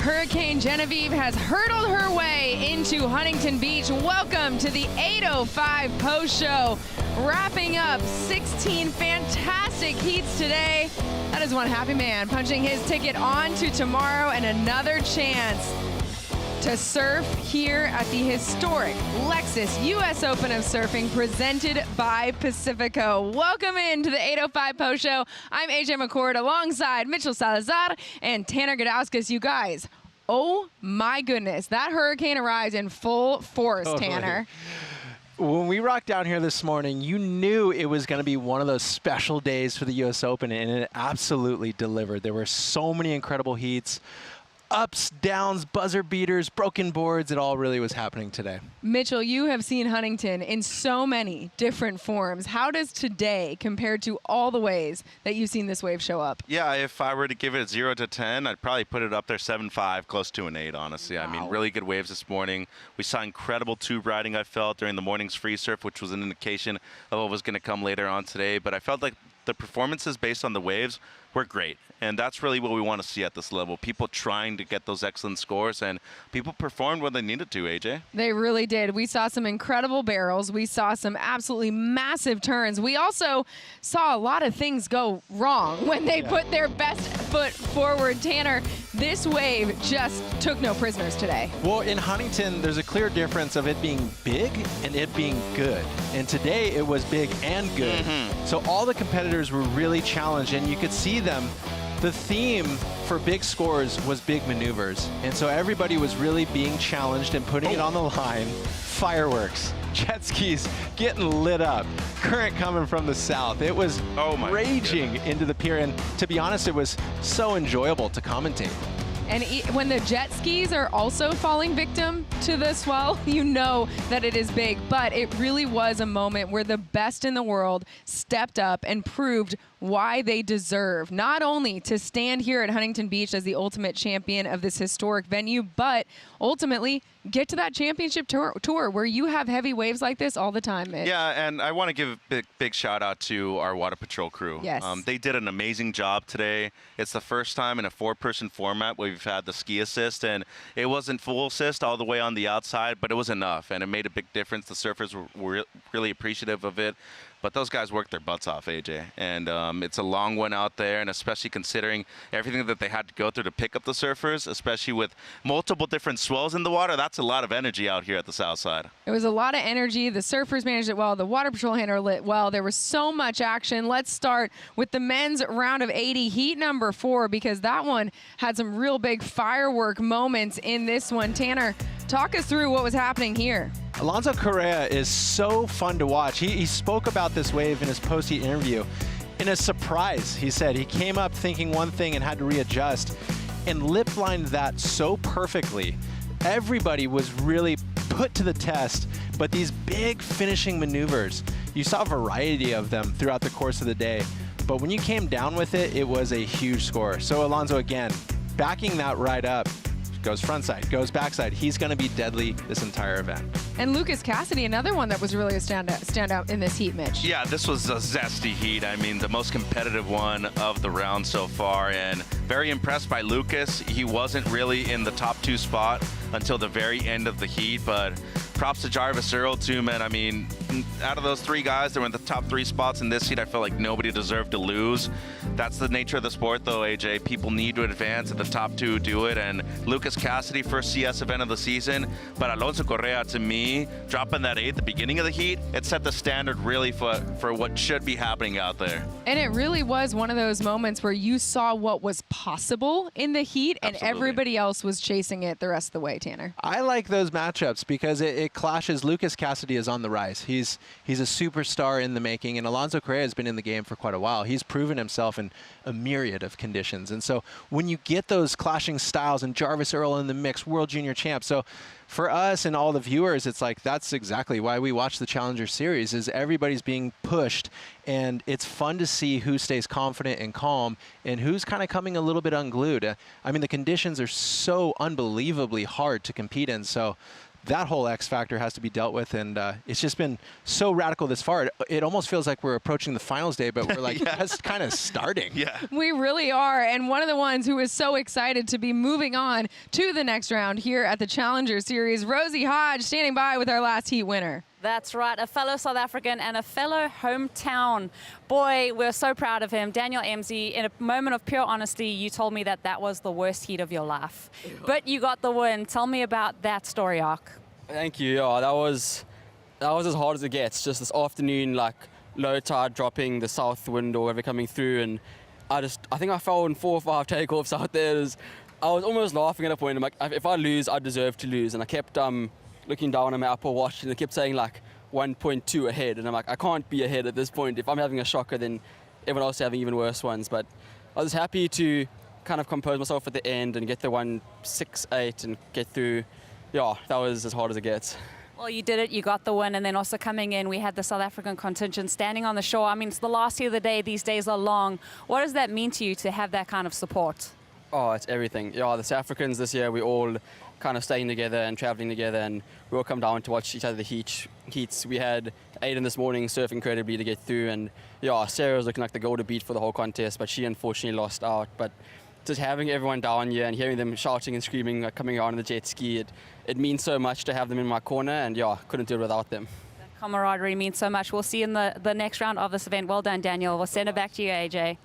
Hurricane Genevieve has hurtled her way into Huntington Beach. Welcome to the 8:05 post show. Wrapping up 16 fantastic heats today. That is one happy man punching his ticket on to tomorrow and another chance to surf here at the historic Lexus US Open of Surfing presented by Pacifico. Welcome into the 8:05 post show. I'm AJ McCord alongside Mitchell Salazar and Tanner Gadauskas. You guys, oh my goodness, that hurricane arrives in full force, Tanner. When we rocked down here this morning, you knew it was going to be one of those special days for the US Open, and it absolutely delivered. There were so many incredible heats. Ups, downs, buzzer beaters, broken boards, it all really was happening today. Mitchell, you have seen Huntington in so many different forms. How does today compare to all the ways that you've seen this wave show up? Yeah, if I were to give it 0 to 10, I'd probably put it up there 7.5, close to an 8, honestly. Wow. I mean, really good waves this morning. We saw incredible tube riding, I felt, during the morning's free surf, which was an indication of what was going to come later on today. But I felt like the performances based on the waves were great. And that's really what we want to see at this level. People trying to get those excellent scores, and people performed when they needed to, AJ. They really did. We saw some incredible barrels. We saw some absolutely massive turns. We also saw a lot of things go wrong when they put their best foot forward. Tanner, this wave just took no prisoners today. Well, in Huntington, there's a clear difference of it being big and it being good. And today it was big and good. So all the competitors were really challenged, and you could see them. The theme for big scores was big maneuvers. And so everybody was really being challenged and putting it on the line. Fireworks, jet skis getting lit up, current coming from the south. It was raging into the pier. And to be honest, it was so enjoyable to commentate. And when the jet skis are also falling victim to the swell, you know that it is big. But it really was a moment where the best in the world stepped up and proved why they deserve not only to stand here at Huntington Beach as the ultimate champion of this historic venue, but ultimately get to that championship tour where you have heavy waves like this all the time, Mitch. Yeah, and I want to give a big shout out to our Water Patrol crew. Yes. They did an amazing job today. It's the first time in a 4-person format where we've had the ski assist, and it wasn't full assist all the way on the outside, but it was enough, and it made a big difference. The surfers were really appreciative of it. But those guys worked their butts off, AJ. And it's a long one out there, and especially considering everything that they had to go through to pick up the surfers, especially with multiple different swells in the water, that's a lot of energy out here at the south side. It was a lot of energy. The surfers managed it well. The Water Patrol handled it well. There was so much action. Let's start with the men's round of 80, heat number 4, because that one had some real big firework moments in this one. Tanner, talk us through what was happening here. Alonso Correa is so fun to watch. He spoke about this wave in his post-heat interview. In a surprise, he said, he came up thinking one thing and had to readjust and lip-lined that so perfectly. Everybody was really put to the test, but these big finishing maneuvers, you saw a variety of them throughout the course of the day. But when you came down with it, it was a huge score. So Alonso, again, backing that right up. Goes frontside, goes backside. He's going to be deadly this entire event. And Lucas Cassidy, another one that was really a standout in this heat, Mitch. Yeah, this was a zesty heat. I mean, the most competitive one of the round so far, and very impressed by Lucas. He wasn't really in the top 2 spot until the very end of the heat, but props to Jarvis Earl too, man. I mean, out of those 3 guys that were in the top 3 spots in this heat, I felt like nobody deserved to lose. That's the nature of the sport, though, AJ. People need to advance, and the top 2 do it. And Lucas Cassidy, first CS event of the season. But Alonso Correa, to me, dropping that 8 at the beginning of the heat, it set the standard really for what should be happening out there. And it really was one of those moments where you saw what was possible in the heat, and everybody else was chasing it the rest of the way, Tanner. I like those matchups because it clashes. Lucas Cassidy is on the rise. He's a superstar in the making, and Alonso Correa has been in the game for quite a while. He's proven himself in a myriad of conditions. And so when you get those clashing styles, and Jarvis Earl in the mix, world junior champ. So for us and all the viewers, it's like that's exactly why we watch the Challenger Series, is everybody's being pushed, and it's fun to see who stays confident and calm and who's kind of coming a little bit unglued. I mean, the conditions are so unbelievably hard to compete in, so that whole X factor has to be dealt with, and it's just been so radical this far. It almost feels like we're approaching the finals day, but we're like just kind of starting. Yeah. We really are, and one of the ones who is so excited to be moving on to the next round here at the Challenger Series, Rosie Hodge, standing by with our last heat winner. That's right, a fellow South African and a fellow hometown boy. We're so proud of him. Daniel Emsey, in a moment of pure honesty, you told me that that was the worst heat of your life. But you got the win. Tell me about that story arc. Thank you. Yeah, that was as hard as it gets. Just this afternoon, like low tide dropping, the south wind or whatever coming through, and I think I fell in 4 or 5 takeoffs out there. I was almost laughing at a point. I'm like, if I lose, I deserve to lose. And I kept looking down on my Apple Watch, and it kept saying like 1.2 ahead, and I'm like, I can't be ahead at this point. If I'm having a shocker, then everyone else is having even worse ones. But I was happy to kind of compose myself at the end and get the 1.68 and get through. Yeah, that was as hard as it gets. Well, you did it. You got the win. And then also coming in, we had the South African contingent standing on the shore. I mean, it's the last heat of the day. These days are long. What does that mean to you to have that kind of support? Oh, it's everything. Yeah, the South Africans this year, we all kind of staying together and traveling together, and we all come down to watch each other the heats. We had Aiden this morning surf incredibly to get through, and yeah, Sarah was looking like the goal to beat for the whole contest, but she unfortunately lost out. But just having everyone down here and hearing them shouting and screaming, like coming around on the jet ski, it means so much to have them in my corner, and yeah, couldn't do it without them. That camaraderie means so much. We'll see you in the next round of this event. Well done, Daniel. We'll send it back to you, AJ.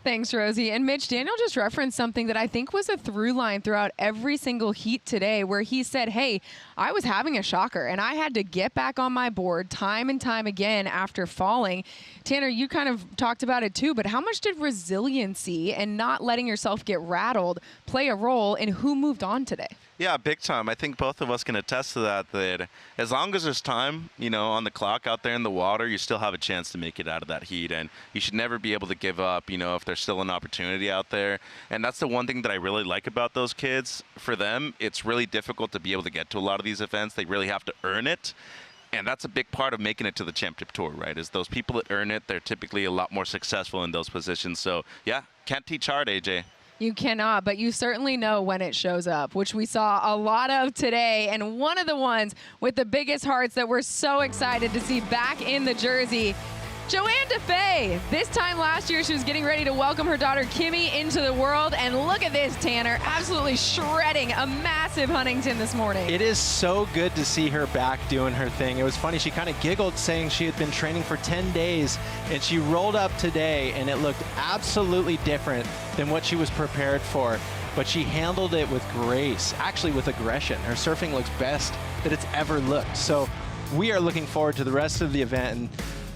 Thanks, Rosie. And Mitch, Daniel just referenced something that I think was a through line throughout every single heat today, where he said, hey, I was having a shocker and I had to get back on my board time and time again after falling. Tanner, you kind of talked about it too, but how much did resiliency and not letting yourself get rattled play a role in who moved on today? Yeah, big time. I think both of us can attest to that as long as there's time, on the clock out there in the water, you still have a chance to make it out of that heat, and you should never be able to give up, if there's still an opportunity out there. And that's the one thing that I really like about those kids. For them, it's really difficult to be able to get to a lot of these events. They really have to earn it. And that's a big part of making it to the championship tour, right? Is those people that earn it, they're typically a lot more successful in those positions. So, yeah, can't teach hard, AJ. You cannot, but you certainly know when it shows up, which we saw a lot of today. And one of the ones with the biggest hearts that we're so excited to see back in the jersey, Johanne Defay. This time last year, she was getting ready to welcome her daughter Kimmy into the world. And look at this, Tanner, absolutely shredding a massive Huntington this morning. It is so good to see her back doing her thing. It was funny, she kind of giggled saying she had been training for 10 days, and she rolled up today, and it looked absolutely different than what she was prepared for. But she handled it with grace, actually with aggression. Her surfing looks best that it's ever looked. So we are looking forward to the rest of the event. And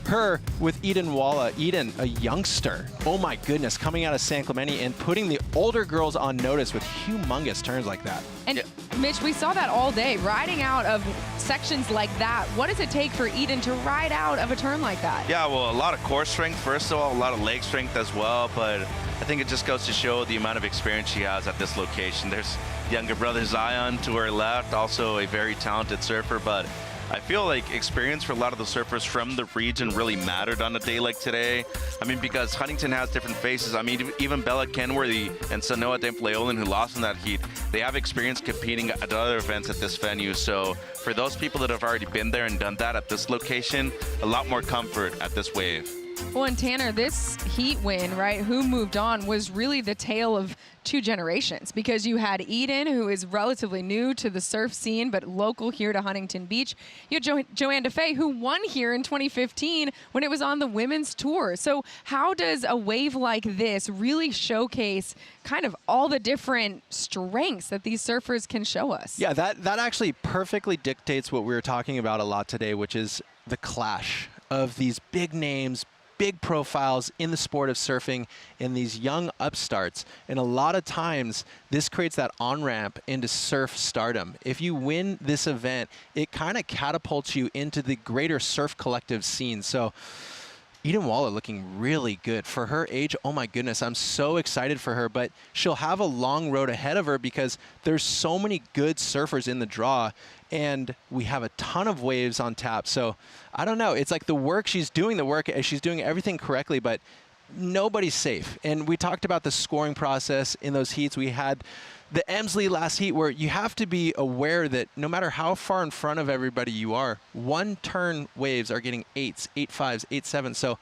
her with Eden Walla. Eden, a youngster, oh my goodness, coming out of San Clemente and putting the older girls on notice with humongous turns like that. And Mitch, we saw that all day, riding out of sections like that. What does it take for Eden to ride out of a turn like that? Yeah, well, a lot of core strength, first of all, a lot of leg strength as well, but I think it just goes to show the amount of experience she has at this location. There's younger brother Zion to her left, also a very talented surfer, but I feel like experience for a lot of the surfers from the region really mattered on a day like today. I mean, because Huntington has different faces. I mean, even Bella Kenworthy and Sanoa Dempleolin, who lost in that heat, they have experience competing at other events at this venue. So for those people that have already been there and done that at this location, a lot more comfort at this wave. Well, and Tanner, this heat win, right, who moved on, was really the tale of two generations, because you had Eden, who is relatively new to the surf scene, but local here to Huntington Beach. You had Johanne Defay, who won here in 2015 when it was on the women's tour. So how does a wave like this really showcase kind of all the different strengths that these surfers can show us? Yeah, that actually perfectly dictates what we were talking about a lot today, which is the clash of these big names, big profiles in the sport of surfing, and these young upstarts. And a lot of times this creates that on-ramp into surf stardom. If you win this event, it kind of catapults you into the greater surf collective scene. So Eden Walla looking really good for her age. Oh my goodness, I'm so excited for her, but she'll have a long road ahead of her because there's so many good surfers in the draw, and we have a ton of waves on tap. So I don't know, it's like the work she's doing, she's doing everything correctly, but nobody's safe. And we talked about the scoring process in those heats. We had the Emsley last heat where you have to be aware that no matter how far in front of everybody you are, one turn waves are getting 8s, 8.5s, 8.7s. So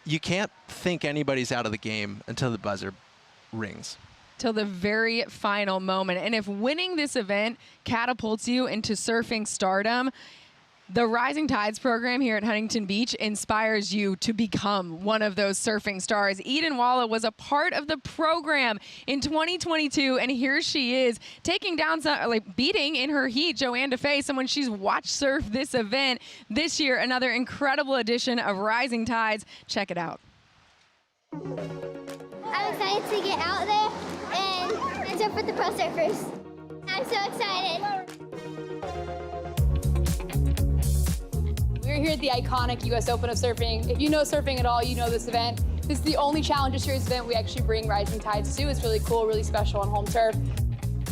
you can't think anybody's out of the game until the buzzer rings. Till the very final moment. And if winning this event catapults you into surfing stardom, the Rising Tides program here at Huntington Beach inspires you to become one of those surfing stars. Eden Walla was a part of the program in 2022, and here she is taking down, beating in her heat Johanne Defay, someone she's watched surf this event this year. Another incredible edition of Rising Tides. Check it out. I'm excited to get out there and surf with the pro surfers. I'm so excited. We're here at the iconic U.S. Open of Surfing. If you know surfing at all, you know this event. This is the only Challenger Series event we actually bring Rising Tides to. It's really cool, really special on home turf.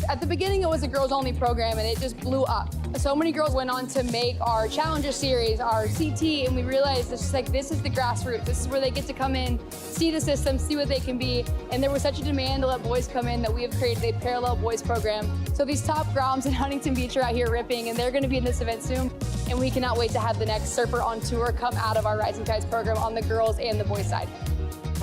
At the beginning, it was a girls-only program, and it just blew up. So many girls went on to make our Challenger Series, our CT, and we realized it's just like, this is the grassroots. This is where they get to come in, see the system, see what they can be. And there was such a demand to let boys come in that we have created a parallel boys program. So these top groms in Huntington Beach are out here ripping, and they're going to be in this event soon. And we cannot wait to have the next surfer on tour come out of our Rising Tides program on the girls and the boys side.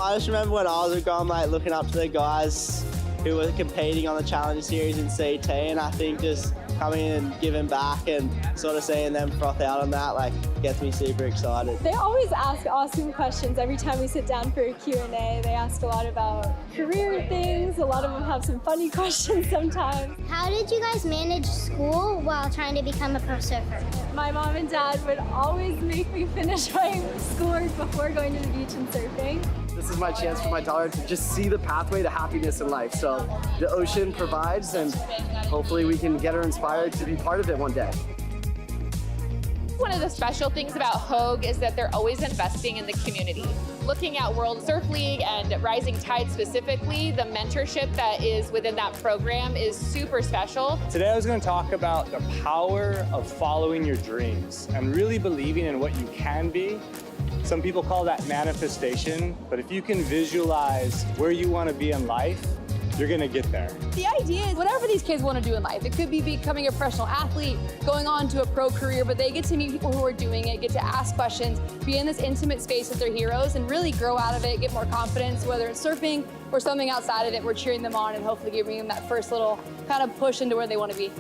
I just remember when I was a grom, looking up to the guys who were competing on the Challenger Series in CT, and I think just coming in and giving back and sort of seeing them froth out on that, gets me super excited. They always ask awesome questions every time we sit down for a Q&A. They ask a lot about career things. A lot of them have some funny questions sometimes. How did you guys manage school while trying to become a pro surfer? My mom and dad would always make me finish my schoolwork before going to the beach and surfing. This is my chance for my daughter to just see the pathway to happiness in life. So the ocean provides, and hopefully we can get her inspired to be part of it one day. One of the special things about Hogue is that they're always investing in the community. Looking at World Surf League and Rising Tide specifically, the mentorship that is within that program is super special. Today I was going to talk about the power of following your dreams and really believing in what you can be. Some people call that manifestation, but if you can visualize where you want to be in life, you're gonna get there. The idea is whatever these kids want to do in life. It could be becoming a professional athlete, going on to a pro career, but they get to meet people who are doing it, get to ask questions, be in this intimate space with their heroes, and really grow out of it, get more confidence, whether it's surfing or something outside of it. We're cheering them on and hopefully giving them that first little kind of push into where they want to be.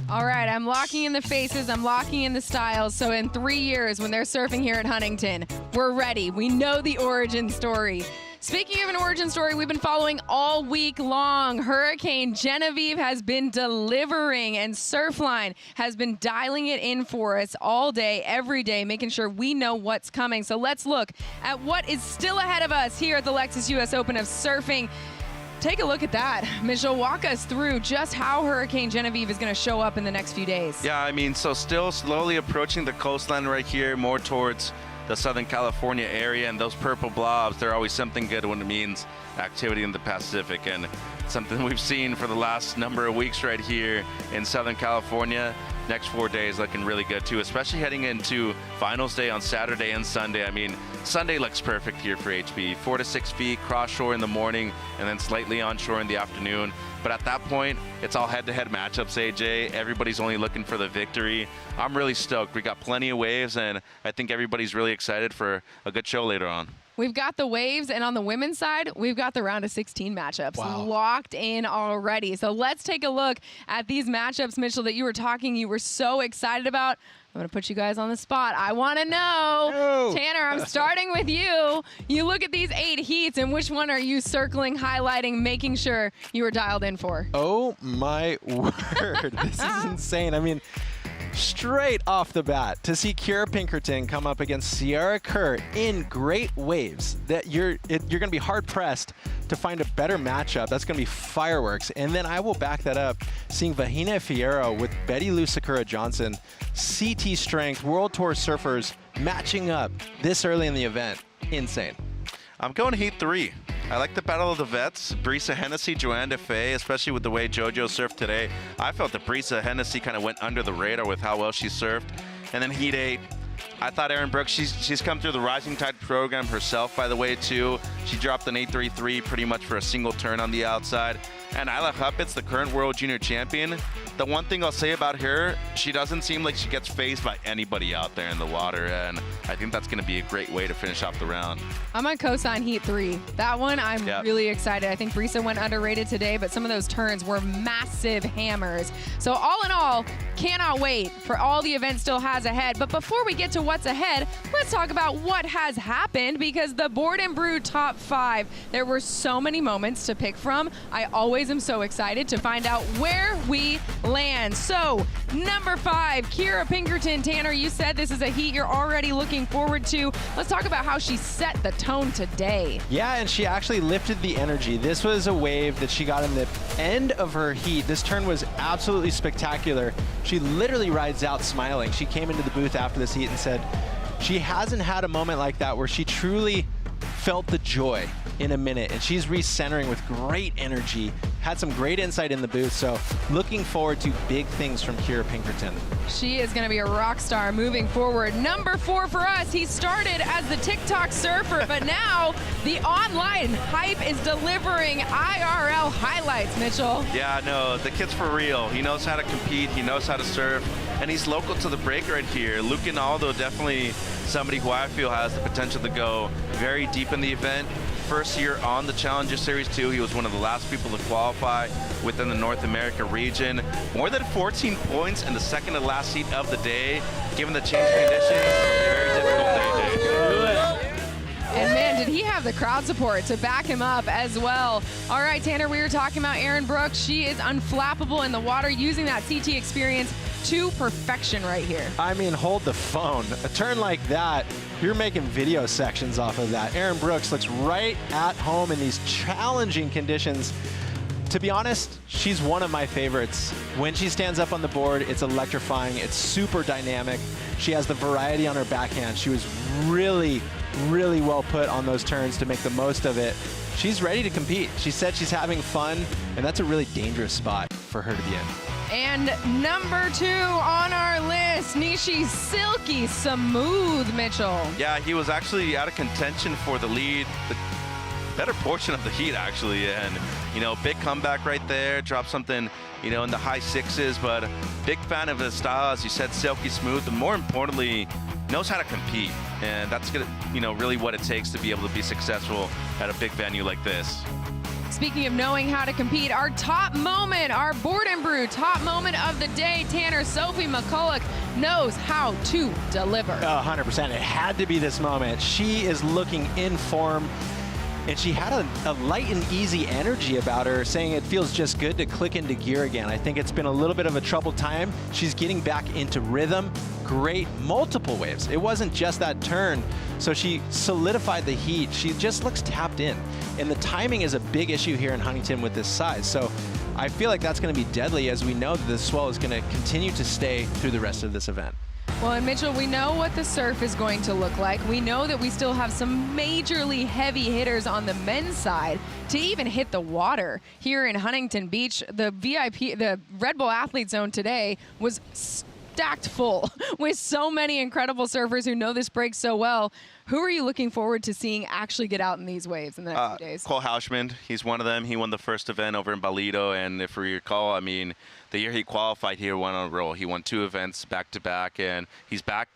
All right, I'm locking in the faces, I'm locking in the styles. So in 3 years, when they're surfing here at Huntington, we're ready. We know the origin story. Speaking of an origin story we've been following all week long, Hurricane Genevieve has been delivering, and Surfline has been dialing it in for us all day, every day, making sure we know what's coming. So let's look at what is still ahead of us here at the Lexus US Open of Surfing. Take a look at that. Mitchell, walk us through just how Hurricane Genevieve is going to show up in the next few days. Yeah, I mean, so still slowly approaching the coastline right here, more towards the Southern California area, and those purple blobs, they're always something good when it means activity in the Pacific, and something we've seen for the last number of weeks right here in Southern California. Next 4 days looking really good too, especially heading into finals day on Saturday and Sunday. I mean, Sunday looks perfect here for HB. 4 to 6 feet, cross shore in the morning, and then slightly onshore in the afternoon. But at that point, it's all head-to-head matchups, AJ. Everybody's only looking for the victory. I'm really stoked. We got plenty of waves, and I think everybody's really excited for a good show later on. We've got the waves, and on the women's side, we've got the round of 16 matchups locked in already. So let's take a look at these matchups, Mitchell, that you were so excited about. I'm going to put you guys on the spot. I want to know. Tanner, I'm starting with you. You look at these 8 heats, and which one are you circling, highlighting, making sure you were dialed in for? Oh, my word. This is insane. I mean, straight off the bat, to see Kirra Pinketon come up against Sierra Kerr in great waves, that you're going to be hard-pressed to find a better matchup. That's going to be fireworks. And then I will back that up, seeing Vahine Fierro with Bettylou Sakura Johnson, CT strength, World Tour surfers matching up this early in the event. Insane. I'm going Heat 3. I like the battle of the vets. Brisa Hennessy, Johanne Defay, especially with the way JoJo surfed today. I felt that Brisa Hennessy kind of went under the radar with how well she surfed. And then heat 8, I thought Erin Brooks, she's come through the Rising Tide program herself, by the way, too. She dropped an 833 pretty much for a single turn on the outside. And Isla Huppets, the current world junior champion, the one thing I'll say about her, she doesn't seem like she gets fazed by anybody out there in the water, and I think that's going to be a great way to finish off the round. I'm on cosign heat 3. That one, I'm really excited. I think Brisa went underrated today, but some of those turns were massive hammers. So all in all, cannot wait for all the event still has ahead. But before we get to what's ahead, let's talk about what has happened, because the Board and Brew top 5, there were so many moments to pick from. I always am so excited to find out where we land. So number 5, Kirra Pinketon. Tanner, you said this is a heat you're already looking forward to. Let's talk about how she set the tone today. Yeah, and she actually lifted the energy. This was a wave that she got in the end of her heat. This turn was absolutely spectacular. She literally rides out smiling. She came into the booth after this heat and said she hasn't had a moment like that where she truly felt the joy in a minute, and she's recentering with great energy, had some great insight in the booth, so looking forward to big things from Kirra Pinketon. She is going to be a rock star moving forward. Number 4 for us, he started as the TikTok surfer, but now the online hype is delivering IRL highlights, Mitchell. Yeah, no, the kid's for real. He knows how to compete, he knows how to surf, and he's local to the break right here. Luke Rinaldo, definitely somebody who I feel has the potential to go very deep in the event. First year on the Challenger Series 2, he was one of the last people to qualify within the North America region. More than 14 points in the second to last heat of the day. Given the change conditions, very difficult day. And man, did he have the crowd support to back him up as well. All right, Tanner, we were talking about Erin Brooks. She is unflappable in the water, using that CT experience to perfection right here. I mean, hold the phone. A turn like that, you're making video sections off of that. Erin Brooks looks right at home in these challenging conditions. To be honest, she's one of my favorites. When she stands up on the board, it's electrifying. It's super dynamic. She has the variety on her backhand. She was really well put on those turns to make the most of it. She's ready to compete. She said she's having fun, and that's a really dangerous spot for her to be in. And number 2 on our list, Nishi's silky smooth, Mitchell. Yeah, he was actually out of contention for the lead, the better portion of the heat, actually. And, you know, big comeback right there, dropped something, you know, in the high 6s, but big fan of his style, as you said, silky smooth, and more importantly, knows how to compete. And that's gonna, you know, really what it takes to be able to be successful at a big venue like this. Speaking of knowing how to compete, our top moment, our Board and Brew top moment of the day, Tanner, Sophie McCulloch knows how to deliver. 100%. It had to be this moment. She is looking in form, and she had a light and easy energy about her, saying it feels just good to click into gear again. I think it's been a little bit of a troubled time. She's getting back into rhythm. Great multiple waves. It wasn't just that turn. So she solidified the heat. She just looks tapped in. And the timing is a big issue here in Huntington with this size. So I feel like that's going to be deadly, as we know that the swell is going to continue to stay through the rest of this event. Well, and Mitchell, we know what the surf is going to look like. We know that we still have some majorly heavy hitters on the men's side to even hit the water here in Huntington Beach. The the Red Bull Athlete Zone today was stacked full with so many incredible surfers who know this break so well. Who are you looking forward to seeing actually get out in these waves in the next few days? Cole Houshman, he's one of them. He won the first event over in Ballito, and if we recall, I mean, the year he qualified, he won on a roll. He won 2 events back to back, and he's back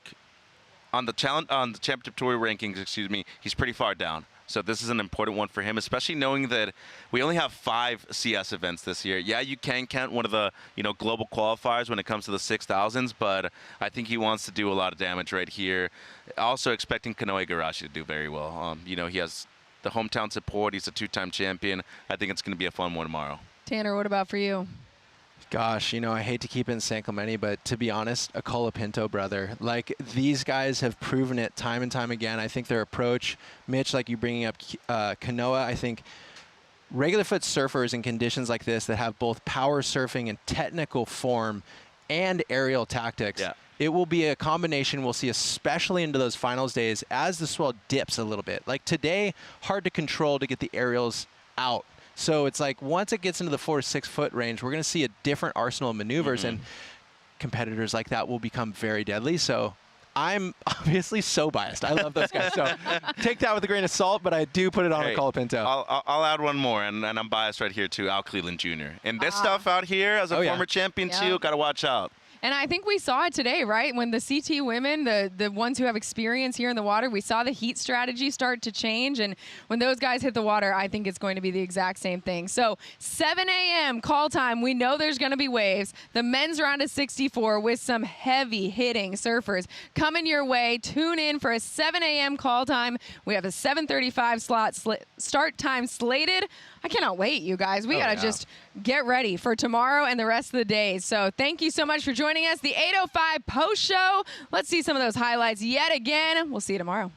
on the championship tour rankings. Excuse me, he's pretty far down. So this is an important one for him, especially knowing that we only have 5 CS events this year. Yeah, you can count one of the, you know, global qualifiers when it comes to the 6,000s, but I think he wants to do a lot of damage right here. Also expecting Kanoe Igarashi to do very well. You know, he has the hometown support. He's a 2-time champion. I think it's going to be a fun one tomorrow. Tanner, what about for you? Gosh, you know, I hate to keep it in San Clemente, but to be honest, a Colapinto brother. Like, these guys have proven it time and time again. I think their approach, Mitch, like you bringing up Kanoa, I think regular foot surfers in conditions like this that have both power surfing and technical form and aerial tactics, it will be a combination we'll see, especially into those finals days as the swell dips a little bit. Like today, hard to control to get the aerials out. So it's like once it gets into the 4 to 6 foot range, we're going to see a different arsenal of maneuvers. And competitors like that will become very deadly. So I'm obviously so biased. I love those guys. So take that with a grain of salt, but I do put it on a Kirra Pinketon. I'll add one more, and I'm biased right here too, Al Cleland Jr. And this stuff out here, as a former champion too, got to watch out. And I think we saw it today, right? When the CT women, the ones who have experience here in the water, we saw the heat strategy start to change. And when those guys hit the water, I think it's going to be the exact same thing. So 7 a.m. call time. We know there's going to be waves. The men's round is 64 with some heavy hitting surfers coming your way. Tune in for a 7 a.m. call time. We have a 7:35 start time slated. I cannot wait, you guys. We got to just get ready for tomorrow and the rest of the days. So thank you so much for joining us. The 8:05 post show. Let's see some of those highlights yet again. We'll see you tomorrow.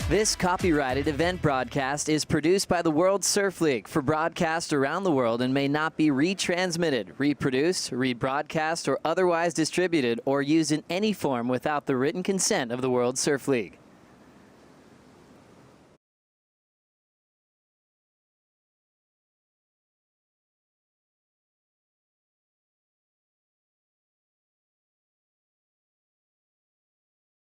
This copyrighted event broadcast is produced by the World Surf League for broadcast around the world and may not be retransmitted, reproduced, rebroadcast, or otherwise distributed or used in any form without the written consent of the World Surf League.